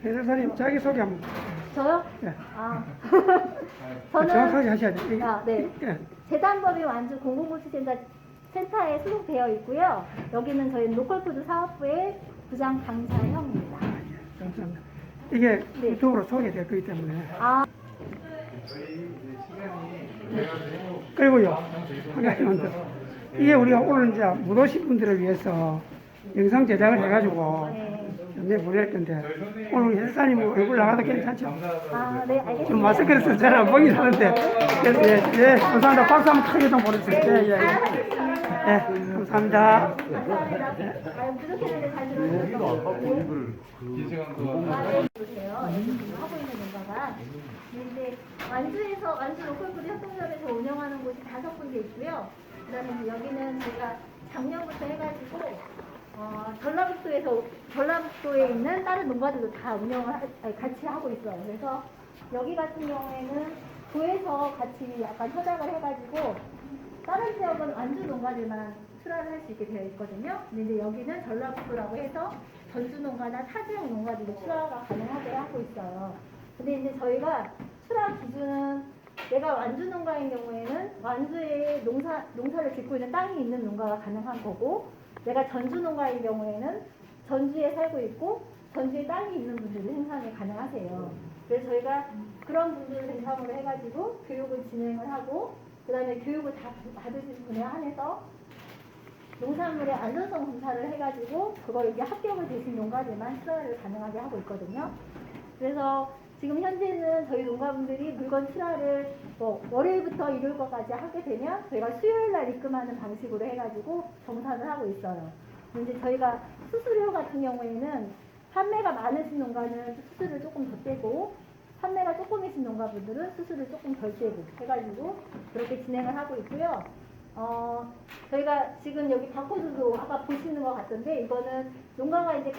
해설사님 자기소개 한번. 저요? 예. 아. 정확하게 저는 하셔야 돼요. 네. 예. 재단법인 완주 공공복지센터에 소속되어 있고요. 여기는 저희 로컬푸드 사업부의 부장 강자형입니다. 감사합니다. 이게 네. 유튜브로 소개될 거기 때문에. 아, 그리고요, 한 가지만 더. 이게 우리가 오늘 이제 못 오신 분들을 위해서 영상 제작을 해가지고 네. 보낼 건데, 오늘 해설사님 얼굴 나가도 괜찮죠? 아, 네, 알겠습니다. 좀 마스크를 써서 잘 안 보이긴 하는데, 그래서 예, 감사합니다. 박수 한번 크게 좀 보내주세요. 예, 예. 예, 감사합니다. 감사합니다. 아, 부족했는데 잘 들어주셔서. 보세요. 하고 있는 농가가. 근데 완주 로컬푸드 협동조합에서 운영하는 곳이 5군데 있고요. 그다음에 여기는 제가 작년부터 해가지고 전라북도에 있는 다른 농가들도 다 같이 하고 있어요. 그래서 여기 같은 경우에는 도에서 같이 약간 협약을 해가지고 다른 지역은 완주 농가들만 출하를 할 수 있게 되어 있거든요. 근데 이제 여기는 전라북도라고 해서 전주 농가나 타 지역 농가들도 출하가 가능하게 하고 있어요. 근데 이제 저희가 출하 기준은 내가 완주 농가인 경우에는 완주에 농사를 짓고 있는 땅이 있는 농가가 가능한 거고, 내가 전주 농가인 경우에는 전주에 살고 있고 전주에 땅이 있는 분들이 생산이 가능하세요. 그래서 저희가 그런 분들을 대상으로 해가지고 교육을 진행을 하고, 그 다음에 교육을 다 받으신 분에 한해서 농산물의 안전성 검사를 해가지고 그걸 이제 합격을 되신 농가들만 출하를 가능하게 하고 있거든요. 그래서 지금 현재는 저희 농가분들이 물건 출하를 월요일부터 일요일까지 하게 되면 저희가 수요일날 입금하는 방식으로 해가지고 정산을 하고 있어요. 근데 저희가 수수료 같은 경우에는 판매가 많으신 농가는 수수료를 조금 더 떼고, 판매가 조금이신 농가분들은 수수료를 조금 덜 떼고 해가지고 그렇게 진행을 하고 있고요. 저희가 지금 여기 바코드도 아까 보시는 것 같던데, 이거는 농가가 이제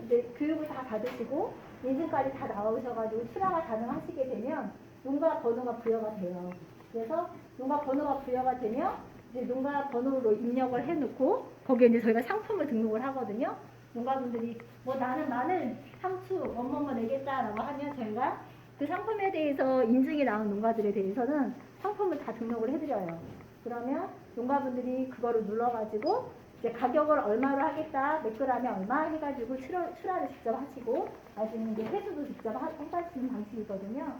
이제 교육을 다 받으시고 인증까지 다 나오셔가지고 출하가 가능하시게 되면 농가 번호가 부여가 돼요. 그래서 농가 번호가 부여가 되면 이제 농가 번호로 입력을 해놓고 거기에 이제 저희가 상품을 등록을 하거든요. 농가분들이 나는 마늘, 상추, 뭐뭐뭐 내겠다라고 하면 저희가 그 상품에 대해서 인증이 나온 농가들에 대해서는 상품을 다 등록을 해드려요. 그러면 농가분들이 그거를 눌러가지고 이제 가격을 얼마로 하겠다, 몇 그램에 얼마 해가지고 출하를 직접 하시고, 나중에 이제 회수도 직접 해가시는 방식이거든요.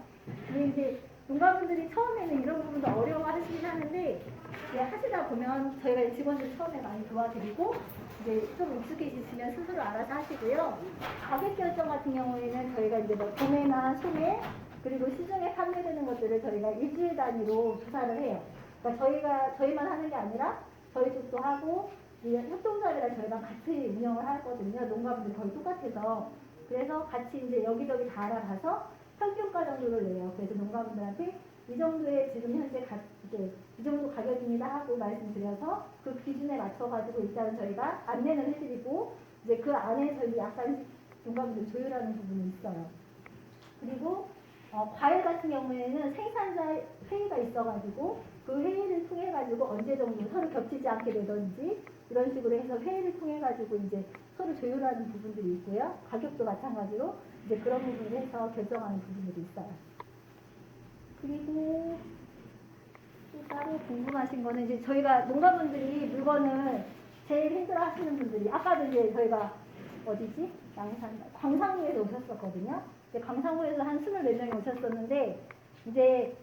근데 이제 농가분들이 처음에는 이런 부분도 어려워하시긴 하는데, 이제 하시다 보면 저희가 직원들 처음에 많이 도와드리고 이제 좀 익숙해지시면 스스로 알아서 하시고요. 가격 결정 같은 경우에는 저희가 이제 도매나 소매 그리고 시중에 판매되는 것들을 저희가 일주일 단위로 조사를 해요. 그러니까 저희만 하는 게 아니라 저희 쪽도 하고 협동조합이랑 저희랑 같이 운영을 하거든요. 농가분들 거의 똑같아서. 그래서 같이 이제 여기저기 다 알아봐서 평균가 정도를 내요. 그래서 농가분들한테 이 정도의 지금 현재 이 정도 가격입니다 하고 말씀드려서 그 기준에 맞춰가지고 일단 저희가 안내는 해드리고, 이제 그 안에서 약간 농가분들 조율하는 부분이 있어요. 그리고 과일 같은 경우에는 생산자 회의가 있어가지고 그 회의를 통해 가지고 언제 정도 서로 겹치지 않게 되든지 이런 식으로 해서 회의를 통해 가지고 이제 서로 조율하는 부분들이 있고요. 가격도 마찬가지로 이제 그런 부분을 해서 결정하는 부분들이 있어요. 그리고 또 따로 궁금하신 거는 이제 저희가 농가분들이 물건을 제일 힘들어하시는 분들이 아까도 이제 저희가 광산구에서 오셨었거든요. 광산구에서 한 24명이 오셨었는데, 이제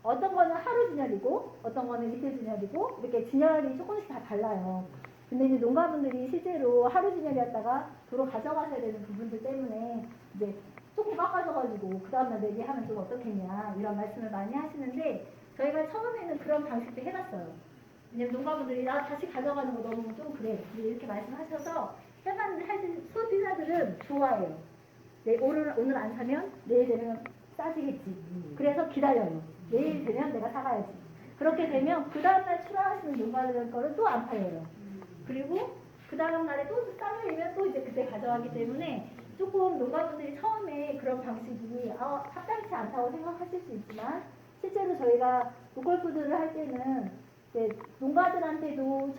어떤 거는 하루 진열이고 어떤 거는 이틀 진열이고 이렇게 진열이 조금씩 다 달라요. 근데 이제 농가분들이 실제로 하루 진열이었다가 도로 가져가셔야 되는 부분들 때문에 이제 조금 깎아져가지고 그 다음날 내게 하면 좀 어떻겠냐 이런 말씀을 많이 하시는데, 저희가 처음에는 그런 방식도 해봤어요. 왜냐면 농가분들이 나 다시 가져가는 거 너무 좀 그래 이렇게 말씀하셔서 소비자들은 좋아해요. 오늘 안 사면 내일 되면 싸지겠지. 그래서 기다려요. 내일 되면 내가 사가야지. 그렇게 되면 그 다음날 출하하시는 농가들 거를 또 안 팔려요. 그리고 그 다음날에 또 싸면 또 이제 그때 가져가기 때문에 조금 농가분들이 처음에 그런 방식이 합당치 않다고 생각하실 수 있지만, 실제로 저희가 로컬푸드를 할 때는 농가들한테도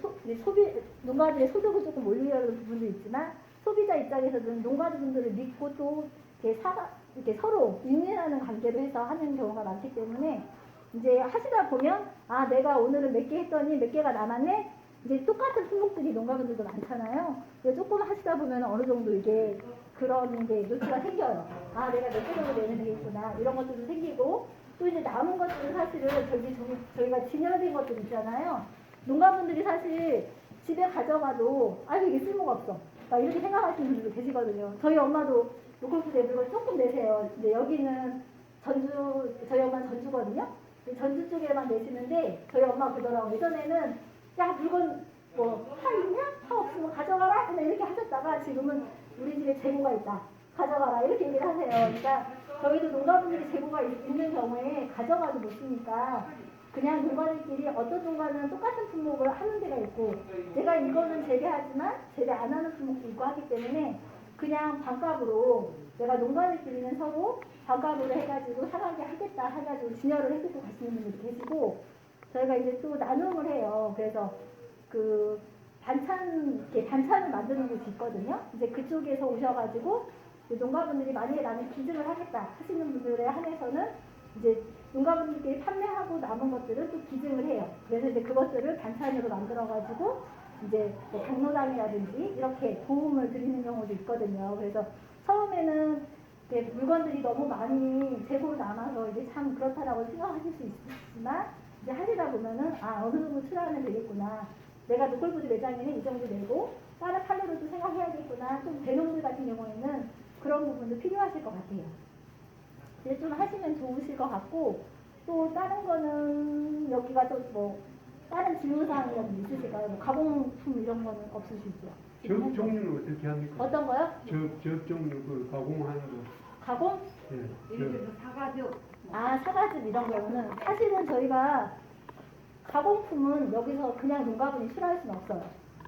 농가들의 소득을 조금 올리려는 부분도 있지만 소비자 입장에서는 농가분들을 믿고 또 이렇게 서로 윈윈하는 관계로 해서 하는 경우가 많기 때문에 이제 하시다 보면 아 내가 오늘은 몇 개 했더니 몇 개가 남았네. 이제 똑같은 품목들이 농가분들도 많잖아요. 근데 조금 하시다 보면 어느 정도 이게 그런 게 루트가 생겨요. 아 내가 몇 개 정도 내면 되겠구나 이런 것들도 생기고 또 이제 남은 것들은 사실은 저희가 진열된 것들 있잖아요. 농가분들이 사실 집에 가져가도 아 이게 쓸모가 없어. 이렇게 생각하시는 분들도 계시거든요. 저희 엄마도 로컬푸드 내들고 조금 내세요. 근데 여기는 저희 엄마는 전주거든요. 전주 쪽에만 내시는데 저희 엄마가 그러더라고요. 예전에는 야 물건 파 있냐? 파 없으면 가져가라. 그냥 이렇게 하셨다가 지금은 우리 집에 재고가 있다. 가져가라. 이렇게 얘기를 하세요. 그러니까 저희도 농가분들이 재고가 있는 경우에 가져가도 못 쓰니까 그냥 농가들끼리 어떤 농가는 똑같은 품목을 하는 데가 있고 내가 이거는 재배하지만 재배 안 하는 품목도 있고 하기 때문에 그냥 반값으로 내가 농가들끼리는 서로 반값으로 해가지고 사가게 하겠다 해가지고 진열을 해주고 가시는 분들도 계시고 저희가 이제 또 나눔을 해요. 그래서 그 반찬을 만드는 곳이 있거든요. 이제 그쪽에서 오셔가지고 농가분들이 만약에 나는 기증을 하겠다 하시는 분들에 한해서는 이제 농가분들끼리 판매하고 남은 것들을 또 기증을 해요. 그래서 이제 그것들을 반찬으로 만들어가지고 이제 뭐 경로당이라든지 이렇게 도움을 드리는 경우도 있거든요. 그래서 처음에는 물건들이 너무 많이 재고로 남아서 이제 참 그렇다라고 생각하실 수 있지만 이제 하시다 보면은 아 어느 정도 출하하면 되겠구나. 내가 로컬푸드 매장에는 이 정도 내고 다른 판로로도 생각해야겠구나. 좀 대농들 같은 경우에는 그런 부분도 필요하실 것 같아요. 이제 좀 하시면 좋으실 것 같고 또 다른 거는 여기가 또 뭐 다른 질문사항이라도 있으실까요? 뭐 가공품 이런 거는 없으시죠? 접 종류는 어떻게 합니까? 어떤 거요? 접 종류 그 가공하는 거. 가공? 예. 예를 들어서 사과즙. 아 사과즙 이런 거는 사실은 저희가 가공품은 여기서 그냥 농가분이 출하할 수는 없어요.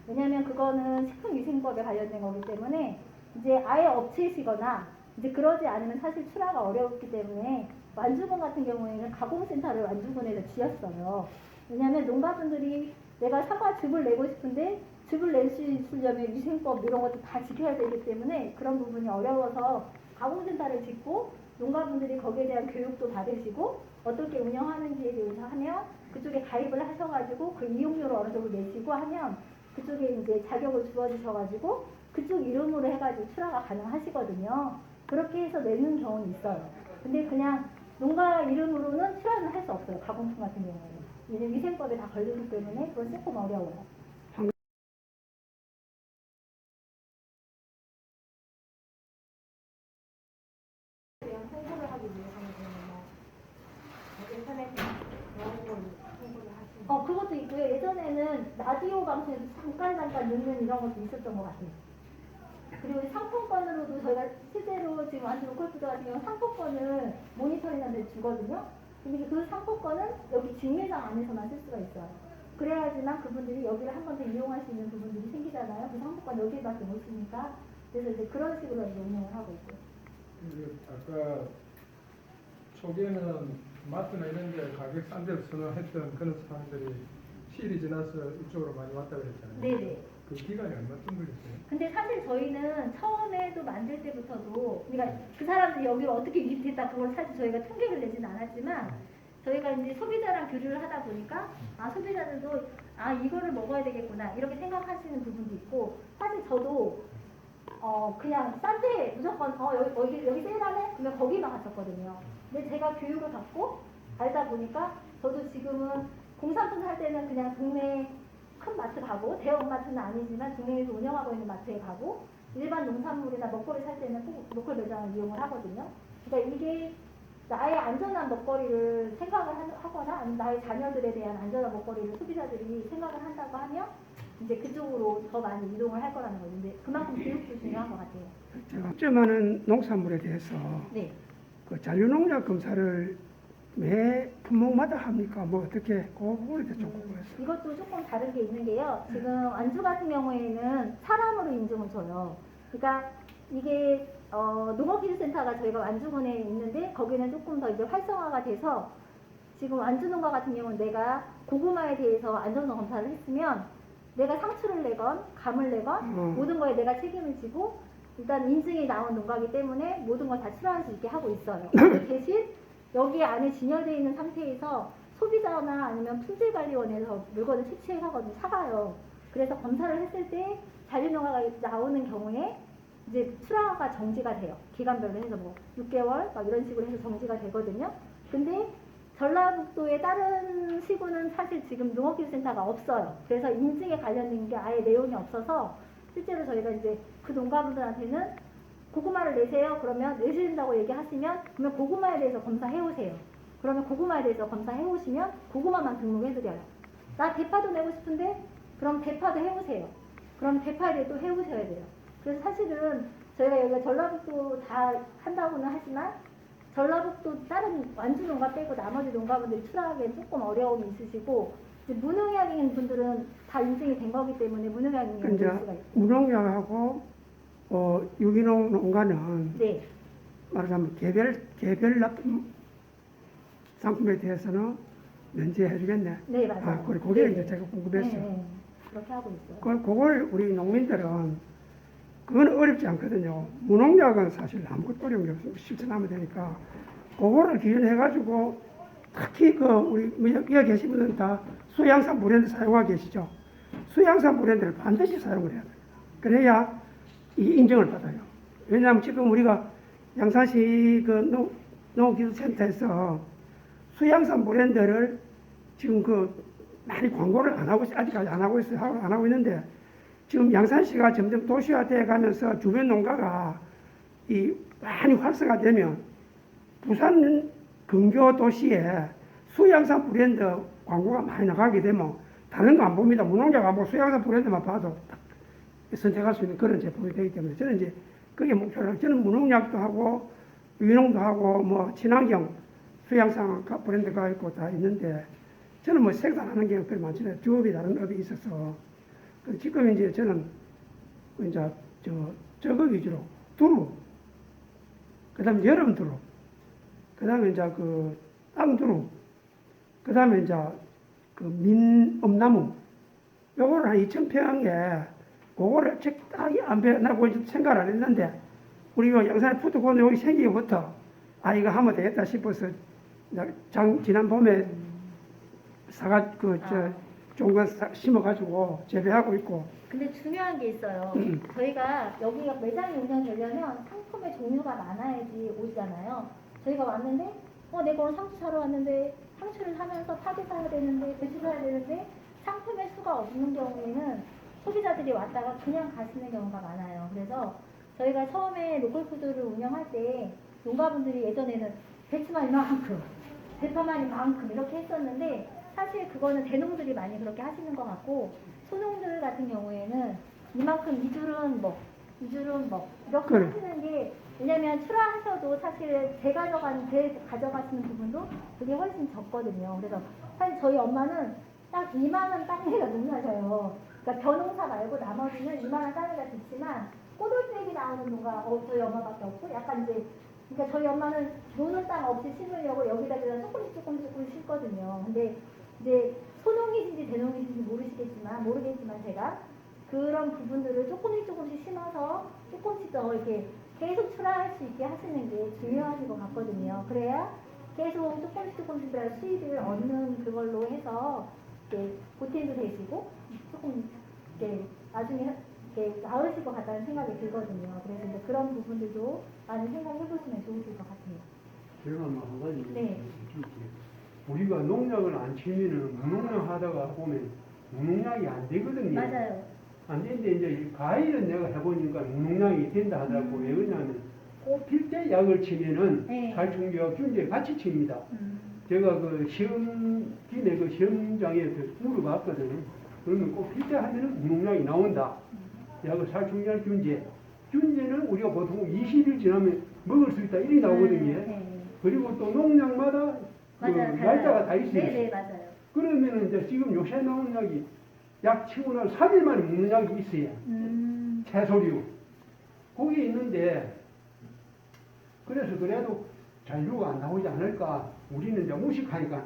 왜냐하면 그거는 식품위생법에 관련된 거기 때문에 이제 아예 업체시거나 이제 그러지 않으면 사실 출하가 어렵기 때문에 완주군 같은 경우에는 가공센터를 완주군에서 지었어요. 왜냐하면 농가분들이 내가 사과즙을 내고 싶은데 즙을 낼 수 있으려면 위생법 이런 것도 다 지켜야 되기 때문에 그런 부분이 어려워서 가공센터를 짓고 농가분들이 거기에 대한 교육도 받으시고 어떻게 운영하는지에 대해서 하면 그쪽에 가입을 하셔가지고 그 이용료를 어느 정도 내시고 하면 그쪽에 이제 자격을 주어지셔가지고 그쪽 이름으로 해가지고 출하가 가능하시거든요. 그렇게 해서 내는 경우는 있어요. 근데 그냥 농가 이름으로는 출하는 할 수 없어요. 가공품 같은 경우는. 왜냐면 위생법에 다 걸리기 때문에 그건 조금 어려워요. 홍보를 하기 위해서는 인터넷 홍보를 하시는 그것도 있고요. 예전에는 라디오 방송에서 잠깐 넣는 이런 것도 있었던 것 같아요. 그리고 상품권으로도 저희가 실제로 지금 완전 로컬푸드 같은 경우 상품권을 모니터링한테 주거든요. 근데 그 상품권은 여기 직매장 안에서만 쓸 수가 있어요. 그래야지만 그분들이 여기를 한 번 더 이용할 수 있는 부분들이 생기잖아요. 그 상품권 여기밖에 못 쓰니까. 그래서 이제 그런 식으로 이제 운영을 하고 있고요. 아까 초기에는 마트나 이런 데 가격 싼 데를 선호했던 그런 사람들이 시일이 지나서 이쪽으로 많이 왔다 그랬잖아요. 네네. 그 기간이 얼마쯤 걸렸어요? 근데 사실 저희는 처음에도 만들 때부터도 그러니까 그 사람들이 여기를 어떻게 유입했다 그걸 사실 저희가 통계를 내지는 않았지만 저희가 이제 소비자랑 교류를 하다 보니까 아 소비자들도 아 이거를 먹어야 되겠구나 이렇게 생각하시는 부분도 있고 사실 저도 그냥 싼 데 무조건 여기 세일하네? 그러면 거기만 갔었거든요. 근데 제가 교육을 받고 알다 보니까 저도 지금은 공산품 살 때는 그냥 동네 큰 마트 가고 대형 마트는 아니지만 동네에서 운영하고 있는 마트에 가고 일반 농산물이나 먹거리 살 때는 꼭 로컬 매장을 이용을 하거든요. 그러니까 이게 나의 안전한 먹거리를 생각을 하거나 아니면 나의 자녀들에 대한 안전한 먹거리를 소비자들이 생각을 한다고 하면 이제 그쪽으로 더 많이 이동을 할 거라는 거죠. 근데 그만큼 교육도 중요한 것 같아요. 제가 입점하는 농산물에 대해서 네. 그 잔류농약 검사를 매 품목마다 합니까? 뭐 어떻게 그 부분에 대해서 좀 궁금했어요. 이것도 조금 다른 게 있는 게요. 지금 완주 같은 경우에는 사람으로 인증을 줘요. 그러니까 이게 농업기술센터가 저희가 완주군에 있는데 거기는 조금 더 이제 활성화가 돼서 지금 완주농가 같은 경우는 내가 고구마에 대해서 안전성 검사를 했으면 내가 상추를 내건 감을 내건 모든 거에 내가 책임을 지고 일단 인증이 나온 농가이기 때문에 모든 걸 다 출하할 수 있게 하고 있어요. 대신 여기 안에 진열되어 있는 상태에서 소비자나 아니면 품질관리원에서 물건을 채취해가거든요. 사가요. 그래서 검사를 했을 때 잔류농가가 나오는 경우에 이제 출하가 정지가 돼요. 기간별로 해서 뭐 6개월 막 이런 식으로 해서 정지가 되거든요. 근데 전라북도의 다른 시군은 사실 지금 농업기술센터가 없어요. 그래서 인증에 관련된 게 아예 내용이 없어서 실제로 저희가 이제 그 농가분들한테는 고구마를 내세요. 그러면 내신다고 얘기하시면 그러면 고구마에 대해서 검사해 오세요. 그러면 고구마에 대해서 검사해 오시면 고구마만 등록해 드려요. 나 대파도 내고 싶은데 그럼 대파도 해 오세요. 그럼 대파에 대해 또 해 오셔야 돼요. 그래서 사실은 저희가 여기가 전라북도 다 한다고는 하지만 전라북도 다른 완주 농가 빼고 나머지 농가분들이 출하하기엔 조금 어려움이 있으시고 이제 무농약인 분들은 다 인증이 된 거기 때문에 무농약인 걸 이제 볼 수가 있어요. 무농약하고 유기농 농가는 네, 말하자면 개별 납품 상품에 대해서는 면제해 주겠네. 네 맞아요. 아, 그래, 그게 네, 이제 네. 제가 궁금했어요. 네, 네. 그렇게 하고 있어요. 그걸 우리 농민들은 그건 어렵지 않거든요. 무농약은 사실 아무것도 어려운 게 없어요. 실천하면 되니까 그거를 기준해가지고 특히 우리 여기 계신 분들은 다 수양산 브랜드 사용하고 계시죠. 수양산 브랜드를 반드시 사용을 해야 돼요. 그래야 이 인정을 받아요. 왜냐하면 지금 우리가 양산시 농업기술센터에서 수양산 브랜드를 지금 많이 광고를 안 하고 아직까지 안 하고 있어요. 안 하고 있는데 지금 양산시가 점점 도시화되어 가면서 주변 농가가 많이 활성화되면 부산 근교 도시에 수양산 브랜드 광고가 많이 나가게 되면 다른 거 안 봅니다. 무농약 안 보고 수양산 브랜드만 봐도 딱 선택할 수 있는 그런 제품이 되기 때문에 저는 이제 그게 목표로 저는 무농약도 하고 유농도 하고 뭐 친환경 수양산 브랜드가 있고 다 있는데 저는 뭐 생산하는 게 그렇게 많지는 주업이 다른 업이 있어서 지금 이제 저는 이제 저거 위주로 두루 그다음 여름 두루 그다음에 이제 땅 두루 그다음에 이제 민엄나무 요거를 한 2,000평에 그거를 적당히 안 배나고 생각을 안 했는데 우리 양산의 푸드코는 여기 생기고부터 이거 하면 되겠다 싶어서 지난 봄에 좋은 거 심어가지고 재배하고 있고. 근데 중요한 게 있어요. 저희가 여기가 매장이 운영되려면 상품의 종류가 많아야지 오시잖아요. 저희가 왔는데 내가 오늘 상추 사러 왔는데 상추를 사면서 파도 사야 되는데 배추 사야 되는데 상품의 수가 없는 경우에는 소비자들이 왔다가 그냥 가시는 경우가 많아요. 그래서 저희가 처음에 로컬푸드를 운영할 때 농가분들이 예전에는 배추만 이만큼 대파만 이만큼 이렇게 했었는데 사실 그거는 대농들이 많이 그렇게 하시는 것 같고 소농들 같은 경우에는 이만큼 이줄은 뭐 이렇게 그래. 하시는 게 왜냐면 출하하셔도 사실 제 가져가시는 부분도 그게 훨씬 적거든요. 그래서 사실 저희 엄마는 딱 이만한 땅에가 농사져요. 그러니까 벼농사 말고 나머지는 이만한 땅에가 좋지만 꼬들빼기 나오는 농가 저희 엄마밖에 없고 약간 이제 그러니까 저희 엄마는 노는 땅 없이 심으려고 여기다 그냥 조금씩 심거든요. 근데 이제 소농이신지 대농이신지 모르겠지만 제가 그런 부분들을 조금씩 심어서 조금씩 더 이렇게 계속 출하할 수 있게 하시는 게 중요하신 것 같거든요. 그래야 계속 조금씩 수입을 얻는 그걸로 해서 이렇게 보탬도 되시고 조금 이렇게 나중에 이렇게 나으실 것 같다는 생각이 들거든요. 그래서 이제 그런 부분들도 많이 생각해 보시면 좋으실 것 같아요. 제가 한 가지 네. 우리가 농약을 안 치면은 무농약 하다가 보면 무농약이 안 되거든요. 맞아요. 안 되는데 이제 과일은 내가 해보니까 무농약이 된다 하더라고. 왜 그러냐면 꽃필 때 약을 치면은 네. 살충제와 균제 같이 칩니다. 제가 시험장에 물어봤거든요. 그러면 꽃필 때 하면은 무농약이 나온다. 약을 살충제와 균제는 우리가 보통 20일 지나면 먹을 수 있다 이렇게 나오거든요. 네. 그리고 또 농약마다 맞아요. 날짜가 다 있어요. 네, 맞아요. 그러면은 이제 지금 요새 나오는 약이 약 치고 나서 3일 만에 먹는 약이 있어요. 채소류. 거기 있는데 그래서 그래도 잔류가 안 나오지 않을까. 우리는 이제 무식하니까.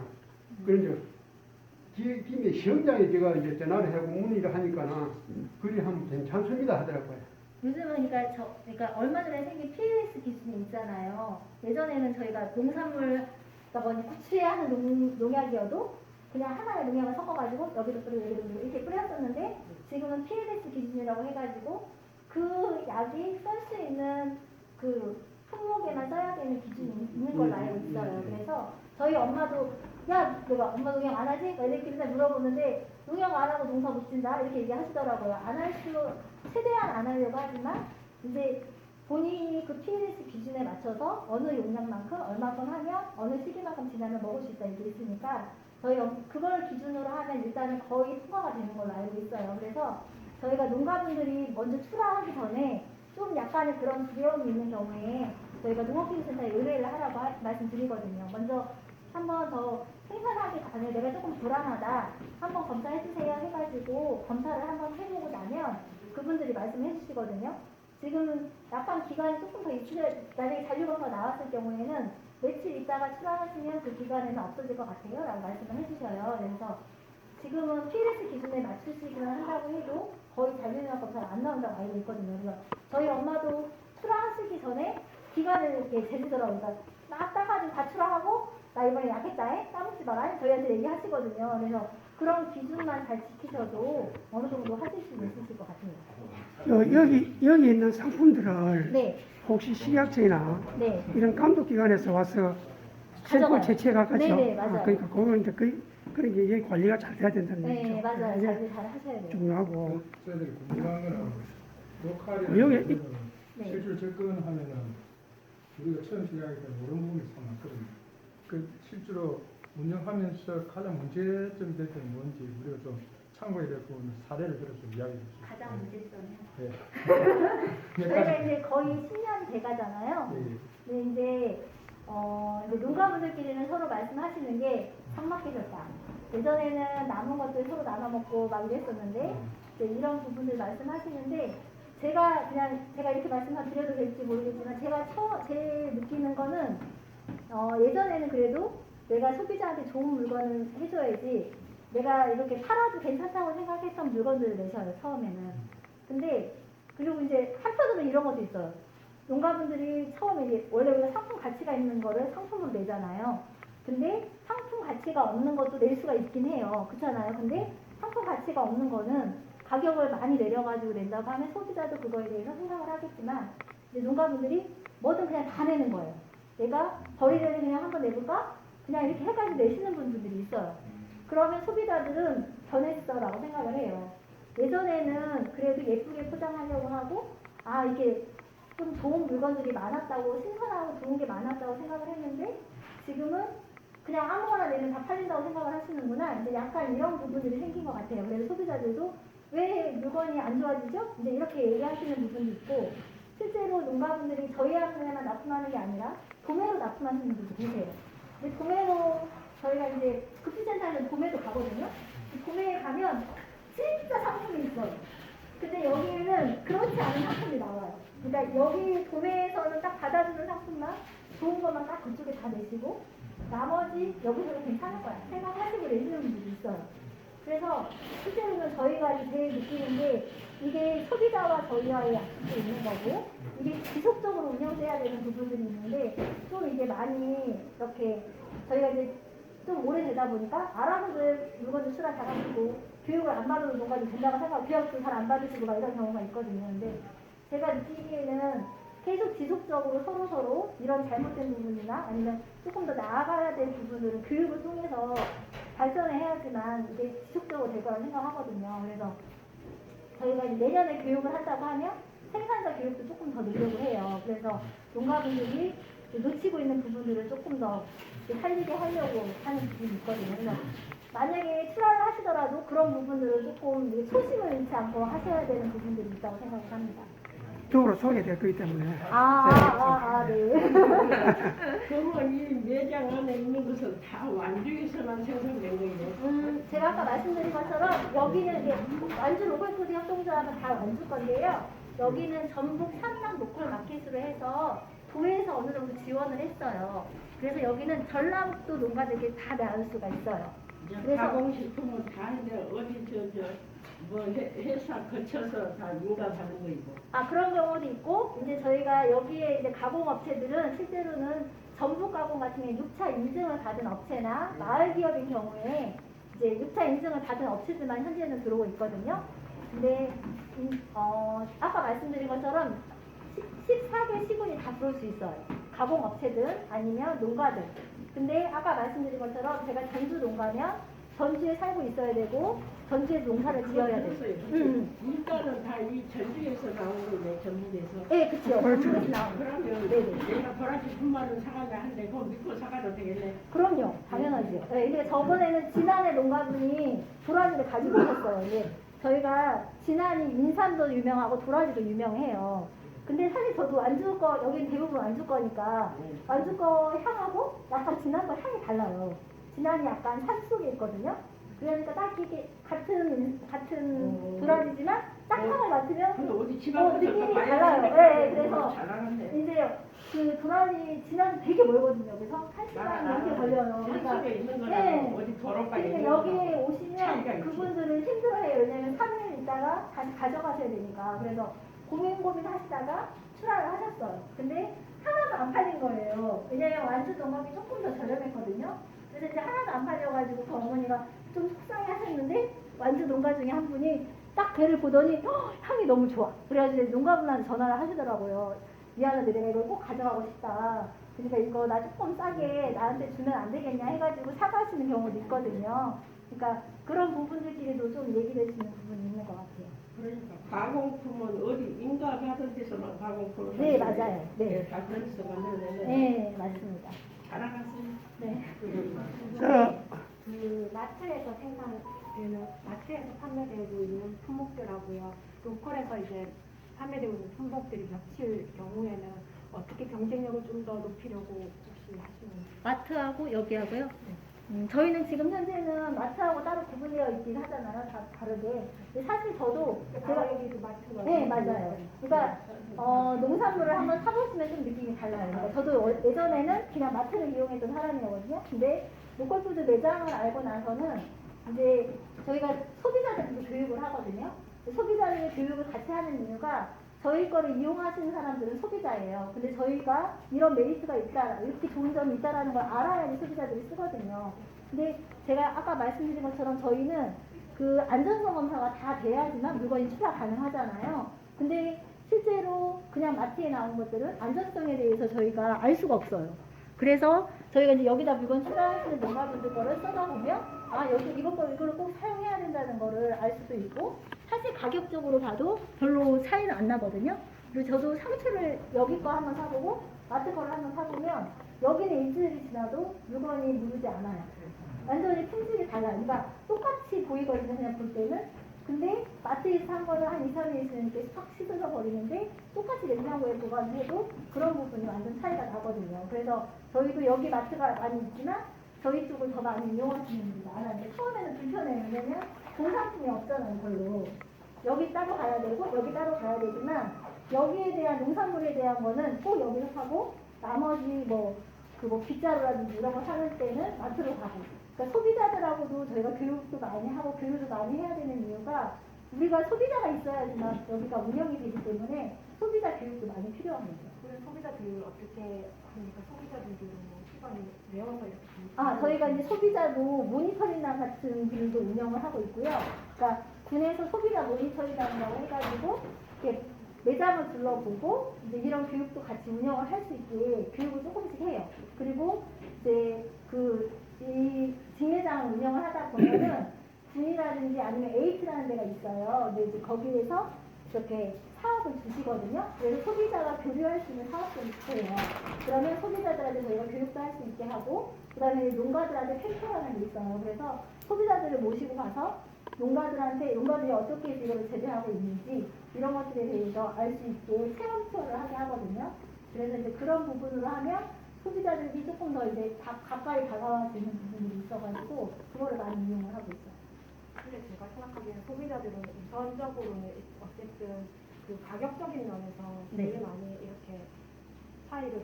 그런 이제 김에 시험장에 제가 이제 전화를 하고 문의를 하니까는 그리 하면 괜찮습니다 하더라고요. 요즘은 그러니까 얼마 전에 생긴 PLS 기준이 있잖아요. 예전에는 저희가 농산물 그러니까 고추에 하는 농약이어도 그냥 하나의 농약을 섞어가지고 여기도 뿌리고 여기도 뿌리고 이렇게 뿌렸었는데 지금은 PLS 기준이라고 해가지고 그 약이 쓸 수 있는 그 품목에만 써야 되는 기준이 있는 걸로 알고 있어요. 그래서 저희 엄마도 야 내가 엄마 농약 안 하지? 애들끼리 물어보는데 농약 안 하고 농사 못 짓는다 이렇게 얘기하시더라고요. 안 할수록 최대한 안 하려고 하지만 이제 본인이 그 PLS 기준에 맞춰서 어느 용량만큼 얼마큼 하면 어느 시기만큼 지나면 먹을 수 있다 이게 있으니까 저희 그걸 기준으로 하면 일단은 거의 통과가 되는 걸로 알고 있어요. 그래서 저희가 농가분들이 먼저 출하하기 전에 좀 약간의 그런 두려움이 있는 경우에 저희가 농업기술센터에 의뢰를 하라고 말씀드리거든요. 먼저 한번 더 생산하기 전에 내가 조금 불안하다 한번 검사해주세요 해가지고 검사를 한번 해보고 나면 그분들이 말씀해 주시거든요. 지금은 약간 기간이 조금 더 있으려 나중에 잔류검사 나왔을 경우에는 며칠 있다가 출하하시면 그 기간에는 없어질 것 같아요 라고 말씀을 해주셔요. 그래서 지금은 PLS 기준에 맞추시기만 한다고 해도 거의 잔류염 검사가 안 나온다고 알고 있거든요. 그래서 저희 엄마도 출하하시기 전에 기간을 이렇게 재시더라고요. 그러니까 막 따가지고 다 출하하고 나 이번에 약했다 까먹지 마라 저희한테 얘기하시거든요. 그래서 그런 기준만 잘 지키셔도 어느 정도 하실 수 있으실 것 같습니다. 여기 있는 상품들을 네. 혹시 식약처나 네. 이런 감독기관에서 와서 샘플 가져가요. 채취가 같죠? 네네, 맞아요. 그러니까 그건 이제 그런 게 이게 관리가 잘 돼야 된다는 얘기죠. 네, 맞아요. 이게 잘 하셔야 돼요. 중요하고 저희들이 궁금한 거는 녹화를 여기 네. 실질 접근하면은 우리가 처음 시작할 때 모르는 부분이 참 많거든요. 그 실제로 운영하면서 가장 문제점이 될 때는 뭔지 우리가 좀 참고해야 될 부분 사례를 들어서 이야기해 주시죠. 가장 문제점이요. 네. 저희가 이제 거의 10년 돼가잖아요. 예. 근데 이제 농가분들끼리는 서로 말씀하시는 게 삭막해졌다. 예전에는 남은 것들 서로 나눠 먹고 막 이랬었는데 이제 이런 부분들 말씀하시는데 제가 이렇게 말씀드려도 될지 모르겠지만 제가 제일 느끼는 거는 예전에는 그래도 내가 소비자한테 좋은 물건을 해줘야지 내가 이렇게 팔아도 괜찮다고 생각했던 물건들을 내셔요 처음에는. 근데 그리고 이제 한편으로는 이런 것도 있어요. 농가분들이 처음에 이제 원래 우리가 상품 가치가 있는 거를 상품으로 내잖아요. 근데 상품 가치가 없는 것도 낼 수가 있긴 해요. 그렇잖아요. 근데 상품 가치가 없는 거는 가격을 많이 내려가지고 낸다고 하면 소비자도 그거에 대해서 생각을 하겠지만 이제 농가분들이 뭐든 그냥 다 내는 거예요. 내가 버리려면 그냥 한번 내볼까? 그냥 이렇게 해가지고 내시는 분들이 있어요. 그러면 소비자들은 변했어라고 생각을 해요. 예전에는 그래도 예쁘게 포장하려고 하고 이게 좀 좋은 물건들이 많았다고 신선하고 좋은 게 많았다고 생각을 했는데 지금은 그냥 아무거나 내면 다 팔린다고 생각을 하시는구나. 이제 약간 이런 부분들이 생긴 것 같아요. 그래서 소비자들도 왜 물건이 안 좋아지죠? 이제 이렇게 얘기하시는 부분도 있고 실제로 농가분들이 저희한테만 납품하는 게 아니라 도매로 납품하시는 분들도 계세요. 근데 도매로 저희가 이제 급식센터에는 도매도 가거든요. 도매에 가면 진짜 상품이 있어요. 근데 여기는 그렇지 않은 상품이 나와요. 그러니까 여기 도매에서는 딱 받아주는 상품만 좋은 것만 딱 그쪽에 다 내시고 나머지 여기서는 괜찮을 거야 생각하시고 내시는 분들이 있어요. 그래서 실제로는 저희가 제일 느끼는 게 이게 소비자와 저희와의 약속도 있는 거고 이게 지속적으로 운영돼야 되는 부분들이 있는데 좀 이게 많이 이렇게 저희가 이제 좀 오래되다 보니까 알아서들 물건을 수락해가지고 교육을 안 받아도 농가도 된다고 생각하고 교육도 잘 안 받으시고 막 이런 경우가 있거든요. 근데 제가 느끼기에는 계속 지속적으로 서로 이런 잘못된 부분이나 아니면 조금 더 나아가야 될 부분들은 교육을 통해서 발전을 해야지만 이게 지속적으로 될 거라고 생각하거든요. 그래서 저희가 이제 내년에 교육을 한다고 하면 생산자 교육도 조금 더 늘려고 해요. 그래서 농가분들이 놓치고 있는 부분들을 조금 더 살리게 하려고 하는 부분이 있거든요. 그래서 만약에 출하를 하시더라도 그런 부분들을 조금 초심을 잃지 않고 하셔야 되는 부분들이 있다고 생각을 합니다. 쪽으로 소개될 거기 때문에 네. 그러면 이 매장 안에 있는 것은 다 완주에서만 생산된 거예요? 제가 아까 말씀드린 것처럼 여기는 이제 완주 로컬푸드 협동조합은 다 완주 건데요. 여기는 전북 삼양 로컬 마켓으로 해서 도에서 어느 정도 지원을 했어요. 그래서 여기는 전라북도 농가들에게 다 나올 수가 있어요. 이제 그래서- 가공식품은 다 이제 어디 뭐 회사 거쳐서 다 인가받는 거이고. 아, 그런 경우도 있고, 이제 저희가 여기에 이제 가공업체들은 실제로는 전북 가공 같은 경우에 6차 인증을 받은 업체나 마을 기업인 경우에 이제 6차 인증을 받은 업체들만 현재는 들어오고 있거든요. 근데, 아까 말씀드린 것처럼 14개 시군이 다 들어올 수 있어요. 가공업체들 아니면 농가들. 근데 아까 말씀드린 것처럼 제가 전주 농가면 전주에 살고 있어야 되고, 전주에 농사를 지어야 돼요. 인가는 다 이 전주에서 나온 거네, 전북에서. 네, 그쵸. 전주에서 나온 거. 그러면 네네. 내가 보라색 분말은 사가야 한데 그거 믿고 사가도 되겠네. 그럼요, 당연하죠. 네, 근데 저번에는 진안의 농가분이 도라지를 가지고 오셨어요. 예. 저희가 진안이 인삼도 유명하고 도라지도 유명해요. 근데 사실 저도 안주 거, 여긴 대부분 안주 거니까 안주 거 향하고 약간 진안 거 향이 달라요. 진안이 약간 산 속에 있거든요. 그러니까 딱 이게 같은 도라지지만 딱 향을 맡으면 근데 어디 집안에서 느낌이 달라요. 네, 그래서 잘 나갔네. 이제 그 도라지 진안이 되게 멀거든요. 그래서 1시간 넘게 걸려요. 그러니까 산속에 있는 거랑 네. 어디 도로가에 그러니까 있는 여기에 거랑 차이가 오시면 있지. 그분들은 힘들어해요. 왜냐면 3일 있다가 다시 가져가셔야 되니까. 그래서 고민 하시다가 출하를 하셨어요. 근데 하나도 안 팔린 거예요. 왜냐면 완주 농업이 조금 더 저렴했거든요. 그래서 이제 하나도 안 팔려가지고 그 어머니가 좀 속상해 하셨는데 완주 농가 중에 한 분이 딱 걔를 보더니 향이 너무 좋아. 그래가지고 농가분한테 전화를 하시더라고요. 미안한데 내가 이걸 꼭 가져가고 싶다. 그러니까 이거 나 조금 싸게 나한테 주면 안 되겠냐 해가지고 사가시는 경우도 있거든요. 그러니까 그런 부분들끼리도 좀 얘기될 수 있는 부분이 있는 것 같아요. 그러니까 가공품은 어디 인가 받은 데서만 가공품을 네, 만드는 맞아요. 네. 다 그래서 만들어내는 네, 맞습니다. 잘하갔어요. 네. 자, 그 마트에서 생산되는 마트에서 판매되고 있는 품목들하고요. 로컬에서 이제 판매되고 있는 품목들이 겹칠 경우에는 어떻게 경쟁력을 좀 더 높이려고 혹시 하시는? 마트하고 여기하고요. 저희는 지금 현재는 마트하고 따로 구분되어 있긴 하잖아요. 다 다르게. 근데 사실 저도 제가 여기도 마트가 네, 맞아요. 그러니까 농산물을 한번 사보시면 좀 느낌이 달라요. 그러니까 저도 예전에는 그냥 마트를 이용했던 사람이거든요. 근데 로컬푸드 매장을 알고 나서는 이제 저희가 소비자들도 교육을 하거든요. 소비자들의 교육을 같이 하는 이유가 저희 거를 이용하시는 사람들은 소비자예요. 근데 저희가 이런 메리트가 있다, 이렇게 좋은 점이 있다라는 걸 알아야지 소비자들이 쓰거든요. 근데 제가 아까 말씀드린 것처럼 저희는 그 안전성 검사가 다 돼야지만 물건이 출하 가능하잖아요. 근데 실제로 그냥 마트에 나온 것들은 안전성에 대해서 저희가 알 수가 없어요. 그래서 저희가 이제 여기다 물건 출하하시는 농가분들 거를 써다보면 여기 이거를 꼭 사용해야 된다는 거를 알 수도 있고 사실 가격적으로 봐도 별로 차이는 안 나거든요. 그리고 저도 상추를 여기 거 한번 사보고 마트 거를 한번 사보면 여기는 일주일이 지나도 물건이 무르지 않아요. 완전히 품질이 달라요. 그러니까 똑같이 보이거든요. 그냥 볼 때는. 근데 마트에서 산 거는 한 2, 3일 있으니까 팍 씻어져 버리는데 똑같이 냉장고에 보관해도 그런 부분이 완전 차이가 나거든요. 그래서 저희도 여기 마트가 많이 있지만 저희 쪽을 더 많이 이용하시는 분들이 많아요. 처음에는 불편해요. 왜냐면 공산품이 없잖아요. 별로. 여기 따로 가야 되고 여기 따로 가야 되지만 여기에 대한 농산물에 대한 거는 꼭 여기서 사고 나머지 빗자루라든지 이런 거 사는 때는 마트로 가고. 그러니까 소비자들하고도 저희가 교육도 많이 하고 교육도 많이 해야 되는 이유가 우리가 소비자가 있어야지만 여기가 운영이 되기 때문에 소비자 교육도 많이 필요합니다. 그런 소비자 교육을 어떻게 하니까 소비자분들은 시간이 외워서 이렇게 저희가 이제 소비자도 모니터링단 같은 길도 운영을 하고 있고요. 그러니까 군에서 소비자 모니터링단이라고 해가지고 이렇게 매장을 둘러보고 이제 이런 교육도 같이 운영을 할 수 있게 교육을 조금씩 해요. 그리고 이제 이 직매장을 운영을 하다 보면은 군이라든지 아니면 에이트라는 데가 있어요. 근데 이제 거기에서 이렇게 사업을 주시거든요. 그래서 소비자가 교류할 수 있는 사업들이 있어요. 그러면 소비자들한테 저희가 교육도 할 수 있게 하고, 그 다음에 농가들한테 캠페인하는 게 있어요. 그래서 소비자들을 모시고 가서 농가들이 어떻게 해서 이거를 재배하고 있는지 이런 것들에 대해서 알 수 있게 체험 투어를 하게 하거든요. 그래서 이제 그런 부분으로 하면 소비자들이 조금 더 이제 가까이 다가와지는 부분이 있어가지고 그거를 많이 이용을 하고 있어요. 근데 제가 생각하기에는 소비자들은 우선적으로는 어쨌든 그 가격적인 면에서 제일 네. 많이 이렇게 차이를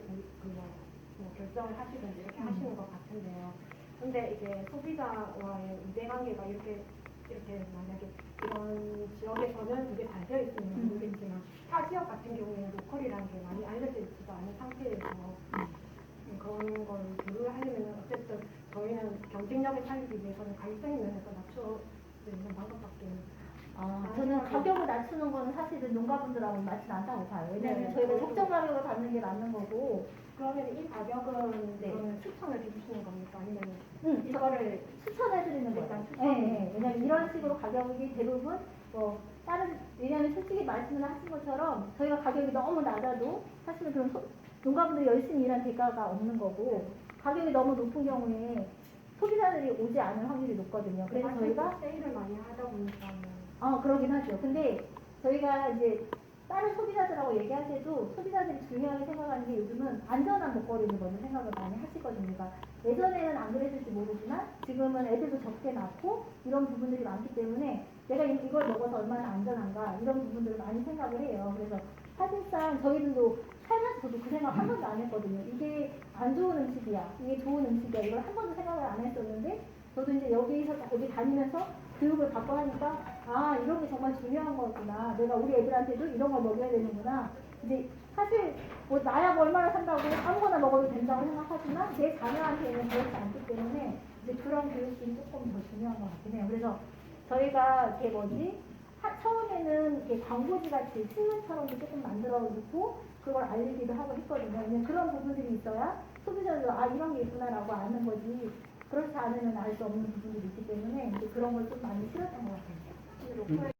결정을 하시든지 이렇게 하시는 것 같은데요. 근데 이게 소비자와의 유대관계가 이렇게 만약에 이런 지역에서는 그게 잘 되어 있으면 모르겠지만 타 지역 같은 경우에는 로컬이라는 게 많이 알려져 있지도 않은 상태에서 그런 걸 교류를 하려면 어쨌든 저희는 경쟁력을 살리기 위해서는 가격적인 면에서 낮춰 드리는 방법밖에 저는 가격을 낮추는 건 사실은 농가분들하고 맞지 않다고 봐요. 왜냐하면 네, 저희가 저희도. 적정 가격을 받는 게 맞는 거고, 그러면 이 가격은 네. 그러면 추천을 해주시는 겁니까? 아니면 이거를 추천해드리는 거예요. 일단 추천. 네, 왜냐면 이런 식으로 가격이 대부분 왜냐면 솔직히 말씀을 하신 것처럼 저희가 가격이 너무 낮아도 사실은 그런 농가분들이 열심히 일한 대가가 없는 거고, 가격이 너무 높은 경우에 소비자들이 오지 않을 확률이 높거든요. 그래서 저희가 세일을 많이 하다 보니까 그러긴 하죠. 근데 저희가 이제 다른 소비자들하고 얘기할 때도 소비자들이 중요하게 생각하는 게 요즘은 안전한 먹거리를 먼저 생각을 많이 하시거든요. 그러니까 예전에는 안 그랬을지 모르지만 지금은 애들도 적게 낳고 이런 부분들이 많기 때문에 내가 이걸 먹어서 얼마나 안전한가 이런 부분들을 많이 생각을 해요. 그래서 사실상 저희들도 살면서 저도 그 생각 한 번도 안 했거든요. 이게 안 좋은 음식이야, 이게 좋은 음식이야, 이걸 한 번도 생각을 안 했었는데 저도 이제 여기 다니면서 교육을 받고 하니까 이런 게 정말 중요한 거구나. 내가 우리 애들한테도 이런 걸 먹여야 되는구나. 이제 사실 뭐 나야 뭐 얼마나 산다고 아무거나 먹어도 된다고 생각하지만 내 자녀한테는 그렇지 않기 때문에 이제 그런 교육이 조금 더 중요한 것 같긴 해요. 그래서 저희가 처음에는 이렇게 광고지 같이 신문처럼도 조금 만들어 놓고 그걸 알리기도 하고 했거든요. 왜냐면 그런 부분들이 있어야 소비자들도 이런 게 있구나라고 아는 거지. 그렇지 않으면 알 수 없는 부분들이 있기 때문에 이제 그런 걸 좀 많이 실었던 것 같아요.